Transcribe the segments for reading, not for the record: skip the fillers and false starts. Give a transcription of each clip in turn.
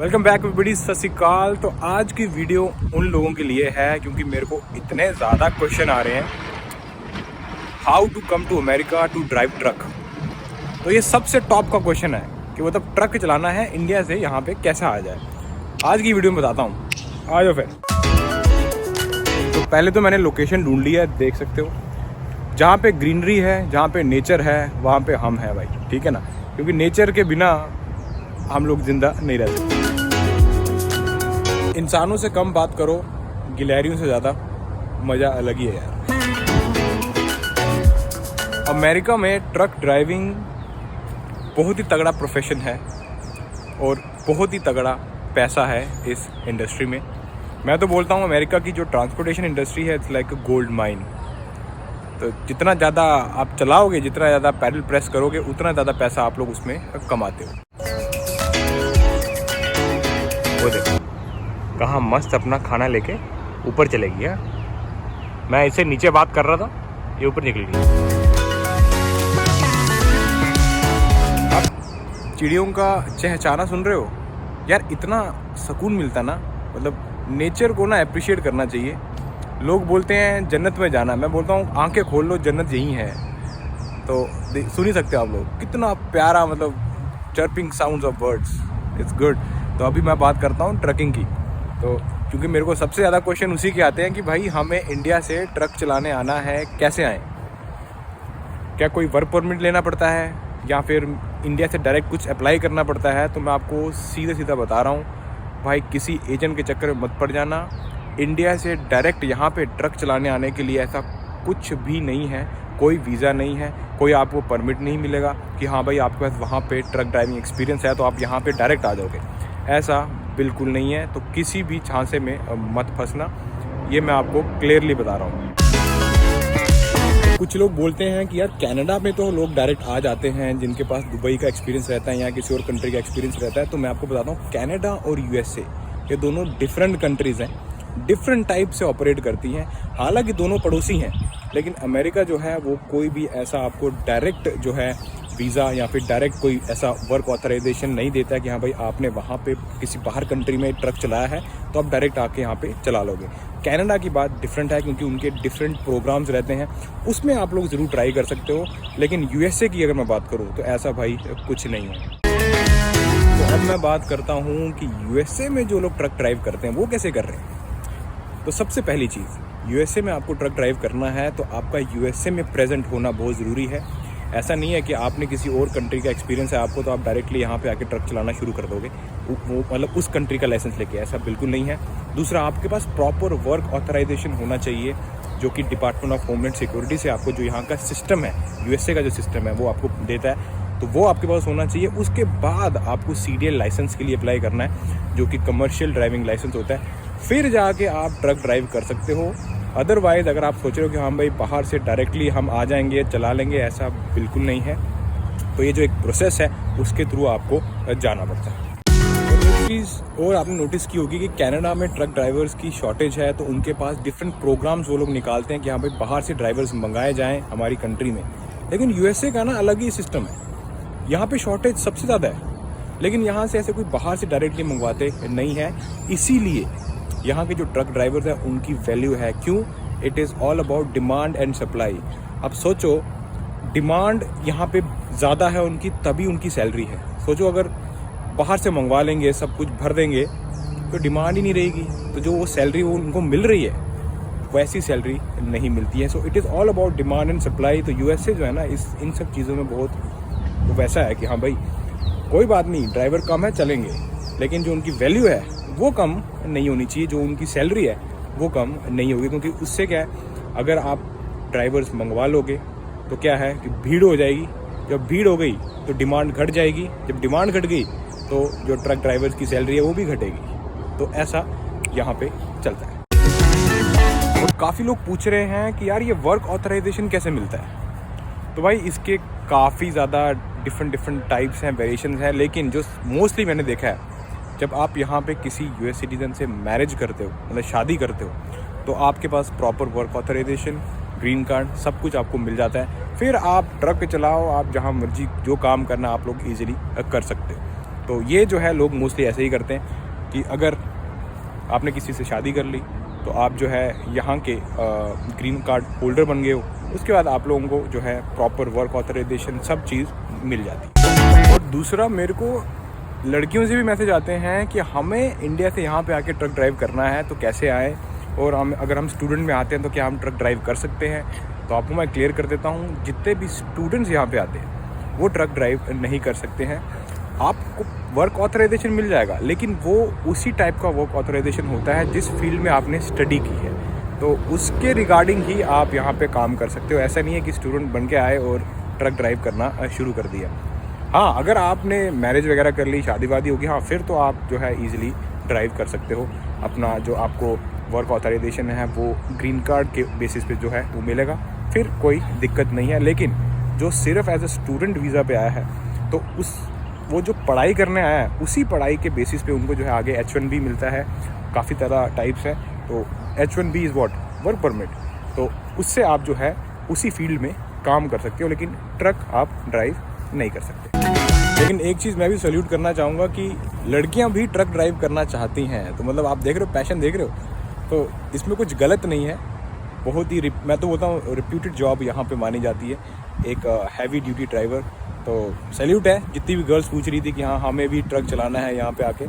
Welcome back everybody, सत श्री अकाल। तो आज की वीडियो उन लोगों के लिए है क्योंकि मेरे को इतने ज़्यादा क्वेश्चन आ रहे हैं, how to come to America to drive truck. तो ये सबसे टॉप का क्वेश्चन है कि मतलब ट्रक चलाना है इंडिया से यहाँ पे कैसे आ जाए। आज की वीडियो में बताता हूँ, आ जाओ फिर। तो पहले तो मैंने लोकेशन ढूंढ लिया है, देख सकते हो, जहाँ पे ग्रीनरी है, जहाँ पे नेचर है, वहाँ पे हम हैं भाई, ठीक है ना। क्योंकि नेचर के बिना हम लोग जिंदा नहीं रह सकते। इंसानों से कम बात करो, गिलहरियों से ज़्यादा, मज़ा अलग ही है यार। अमेरिका में ट्रक ड्राइविंग बहुत ही तगड़ा प्रोफेशन है और बहुत ही तगड़ा पैसा है इस इंडस्ट्री में। मैं तो बोलता हूँ अमेरिका की जो ट्रांसपोर्टेशन इंडस्ट्री है, it's like a gold mine. तो जितना ज़्यादा आप चलाओगे, जितना ज़्यादा पैडल प्रेस करोगे, उतना ज़्यादा पैसा आप लोग उसमें कमाते हो। वो देखो कहाँ मस्त अपना खाना लेके ऊपर चलेगी है। मैं इसे नीचे बात कर रहा था, ये ऊपर निकल गई। आप चिड़ियों का चहचहाना सुन रहे हो यार, इतना सुकून मिलता ना। मतलब नेचर को ना अप्रिशिएट करना चाहिए। लोग बोलते हैं जन्नत में जाना, मैं बोलता हूँ आंखें खोल लो, जन्नत यहीं है। तो सुन ही सकते हो आप लोग, कितना प्यारा, मतलब chirping sounds of birds, it's good. तो अभी मैं बात करता हूँ ट्रकिंग की। तो क्योंकि मेरे को सबसे ज़्यादा क्वेश्चन उसी के आते हैं कि भाई हमें इंडिया से ट्रक चलाने आना है, कैसे आएँ? क्या कोई वर्क परमिट लेना पड़ता है या फिर इंडिया से डायरेक्ट कुछ अप्लाई करना पड़ता है? तो मैं आपको सीधे सीधा बता रहा हूँ भाई, किसी एजेंट के चक्कर में मत पड़ जाना। इंडिया से डायरेक्ट यहाँ पे ट्रक चलाने आने के लिए ऐसा कुछ भी नहीं है। कोई वीज़ा नहीं है, कोई आपको परमिट नहीं मिलेगा कि हाँ भाई आपके पास वहाँ पे ट्रक ड्राइविंग एक्सपीरियंस है तो आप यहाँ पे डायरेक्ट आ जाओगे। ऐसा बिल्कुल नहीं है। तो किसी भी झांसे में मत फंसना, ये मैं आपको क्लियरली बता रहा हूँ। कुछ लोग बोलते हैं कि यार कनाडा में तो लोग डायरेक्ट आ जाते हैं जिनके पास दुबई का एक्सपीरियंस रहता है या किसी और कंट्री का एक्सपीरियंस रहता है। तो मैं आपको बताता हूँ, कनाडा और यूएसए ये दोनों डिफरेंट कंट्रीज़ हैं, डिफरेंट टाइप से ऑपरेट करती हैं। हालांकि दोनों पड़ोसी हैं, लेकिन अमेरिका जो है वो कोई भी ऐसा आपको डायरेक्ट जो है वीज़ा या फिर डायरेक्ट कोई ऐसा वर्क ऑथराइजेशन नहीं देता है कि हाँ भाई आपने वहाँ पे किसी बाहर कंट्री में ट्रक चलाया है तो आप डायरेक्ट आके यहाँ पे चला लोगे। कनाडा की बात डिफरेंट है क्योंकि उनके डिफरेंट प्रोग्राम्स रहते हैं, उसमें आप लोग ज़रूर ट्राई कर सकते हो। लेकिन यूएसए की अगर मैं बात करूँ तो ऐसा भाई कुछ नहीं है। तो अब मैं बात करता हूँ कि यूएसए में जो लोग ट्रक ड्राइव करते हैं वो कैसे कर रहे हैं। तो सबसे पहली चीज़, यूएसए में आपको ट्रक ड्राइव करना है तो आपका यूएसए में प्रेजेंट होना बहुत ज़रूरी है। ऐसा नहीं है कि आपने किसी और कंट्री का एक्सपीरियंस है आपको तो आप डायरेक्टली यहाँ पे आके ट्रक चलाना शुरू कर दोगे, वो मतलब उस कंट्री का लाइसेंस लेके, ऐसा बिल्कुल नहीं है। दूसरा, आपके पास प्रॉपर वर्क ऑथराइजेशन होना चाहिए जो कि डिपार्टमेंट ऑफ होमलैंड सिक्योरिटी से आपको जो यहाँ का सिस्टम है, यूएसए का जो सिस्टम है वो आपको देता है, तो वो आपके पास होना चाहिए। उसके बाद आपको सीडीएल लाइसेंस के लिए अप्लाई करना है जो कि कमर्शियल ड्राइविंग लाइसेंस होता है, फिर जाके आप ट्रक ड्राइव कर सकते हो। अदरवाइज़ अगर आप सोच रहे हो कि हाँ भाई बाहर से डायरेक्टली हम आ जाएंगे चला लेंगे, ऐसा बिल्कुल नहीं है। तो ये जो एक प्रोसेस है उसके थ्रू आपको जाना पड़ता है। एक चीज़ और आपने नोटिस की होगी कि कनाडा में ट्रक ड्राइवर्स की शॉर्टेज है, तो उनके पास डिफरेंट प्रोग्राम्स वो लोग निकालते हैं कि हाँ भाई बाहर से ड्राइवर्स मंगाए जाएँ हमारी कंट्री में। लेकिन यूएसए का ना अलग ही सिस्टम है, यहाँ पर शॉर्टेज सबसे ज़्यादा है, लेकिन यहाँ से ऐसे कोई बाहर से डायरेक्टली मंगवाते नहीं है। इसीलिए यहाँ के जो ट्रक ड्राइवर्स हैं उनकी वैल्यू है। क्यों? It is all about demand and supply. अब सोचो, डिमांड यहाँ पे ज़्यादा है उनकी, तभी उनकी सैलरी है। सोचो अगर बाहर से मंगवा लेंगे, सब कुछ भर देंगे, तो डिमांड ही नहीं रहेगी, तो जो वो सैलरी वो उनको मिल रही है वैसी सैलरी नहीं मिलती है। So it is all about demand and supply. तो यूएसए जो है ना इन सब चीज़ों में बहुत वैसा है कि हाँ भाई कोई बात नहीं, ड्राइवर कम है चलेंगे, लेकिन जो उनकी वैल्यू है वो कम नहीं होनी चाहिए, जो उनकी सैलरी है वो कम नहीं होगी। क्योंकि उससे क्या है, अगर आप ड्राइवर्स मंगवा लोगे तो क्या है कि भीड़ हो जाएगी, जब भीड़ हो गई तो डिमांड घट जाएगी, जब डिमांड घट गई तो जो ट्रक ड्राइवर्स की सैलरी है वो भी घटेगी। तो ऐसा यहाँ पे चलता है। और काफ़ी लोग पूछ रहे हैं कि यार ये वर्क ऑथराइजेशन कैसे मिलता है। तो भाई इसके काफ़ी ज़्यादा डिफरेंट टाइप्स हैं, वेरिएशंस हैं, लेकिन जो मोस्टली मैंने देखा है, जब आप यहाँ पे किसी यूएस सिटीजन से मैरिज करते हो, मतलब शादी करते हो, तो आपके पास proper work authorisation, green card, सब कुछ आपको मिल जाता है। फिर आप ट्रक चलाओ, आप जहाँ मर्जी जो काम करना आप लोग ईजिली कर सकते हो। तो ये जो है लोग मोस्टली ऐसे ही करते हैं। कि अगर आपने किसी से शादी कर ली तो आप जो है यहाँ के ग्रीन कार्ड होल्डर बन गए हो, उसके बाद आप लोगों को जो है प्रॉपर वर्क ऑथराइजेशन सब चीज़ मिल जाती है। और दूसरा, मेरे को लड़कियों से भी मैसेज आते हैं कि हमें इंडिया से यहाँ पे आके ट्रक ड्राइव करना है, तो कैसे आए, और अगर हम स्टूडेंट में आते हैं तो क्या हम ट्रक ड्राइव कर सकते हैं। तो आपको मैं क्लियर कर देता हूँ, जितने भी स्टूडेंट्स यहाँ पे आते हैं वो ट्रक ड्राइव नहीं कर सकते हैं। आपको वर्क ऑथराइजेशन मिल जाएगा, लेकिन वो उसी टाइप का वर्क ऑथराइजेशन होता है जिस फील्ड में आपने स्टडी की है, तो उसके रिगार्डिंग ही आप यहाँ पे काम कर सकते हो। ऐसा नहीं है कि स्टूडेंट बन के आए और ट्रक ड्राइव करना शुरू कर दिया। हाँ, अगर आपने मैरिज वगैरह कर ली, शादी वादी होगी, हाँ फिर तो आप जो है ईजिली ड्राइव कर सकते हो। अपना जो आपको वर्क ऑथराइजेशन है वो ग्रीन कार्ड के बेसिस पे जो है वो मिलेगा, फिर कोई दिक्कत नहीं है। लेकिन जो सिर्फ एज ए स्टूडेंट वीज़ा पे आया है, तो वो जो पढ़ाई करने आया है उसी पढ़ाई के बेसिस पे उनको जो है आगे H1B मिलता है। काफ़ी तरह टाइप्स है, तो H1B is what, work permit. तो उससे आप जो है उसी फील्ड में काम कर सकते हो, लेकिन ट्रक आप ड्राइव नहीं कर सकते। लेकिन एक चीज़ मैं भी सैल्यूट करना चाहूँगा कि लड़कियाँ भी ट्रक ड्राइव करना चाहती हैं। तो मतलब आप देख रहे हो, पैशन देख रहे हो, तो इसमें कुछ गलत नहीं है। बहुत ही मैं तो बोलता हूँ रिप्यूटेड जॉब यहाँ पे मानी जाती है, एक हैवी ड्यूटी ड्राइवर। तो सैल्यूट है। जितनी भी गर्ल्स पूछ रही थी कि हाँ हमें भी ट्रक चलाना है यहाँ पे आके,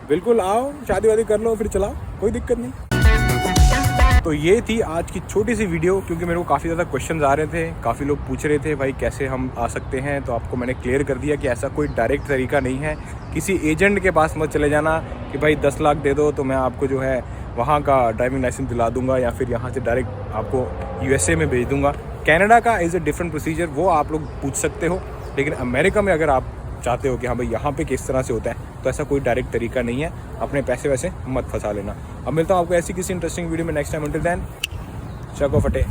बिल्कुल आओ, शादी वादी कर लो, फिर चलाओ, कोई दिक्कत नहीं। तो ये थी आज की छोटी सी वीडियो, क्योंकि मेरे को काफ़ी ज़्यादा क्वेश्चंस आ रहे थे, काफ़ी लोग पूछ रहे थे भाई कैसे हम आ सकते हैं। तो आपको मैंने क्लियर कर दिया कि ऐसा कोई डायरेक्ट तरीका नहीं है। किसी एजेंट के पास मत चले जाना कि भाई 10 लाख दे दो तो मैं आपको जो है वहाँ का ड्राइविंग लाइसेंस दिला दूंगा, या फिर यहाँ से डायरेक्ट आपको USA में भेज दूंगा। कनाडा का इज़ अ डिफरेंट प्रोसीजर, वो आप लोग पूछ सकते हो। लेकिन अमेरिका में अगर आप चाहते हो कि हाँ भाई यहाँ पे किस तरह से होता है, तो ऐसा कोई डायरेक्ट तरीका नहीं है। अपने पैसे वैसे मत फंसा लेना। अब मिलता हूँ आपको ऐसी किसी इंटरेस्टिंग वीडियो में नेक्स्ट टाइम। अंटिल देन, चको फटे।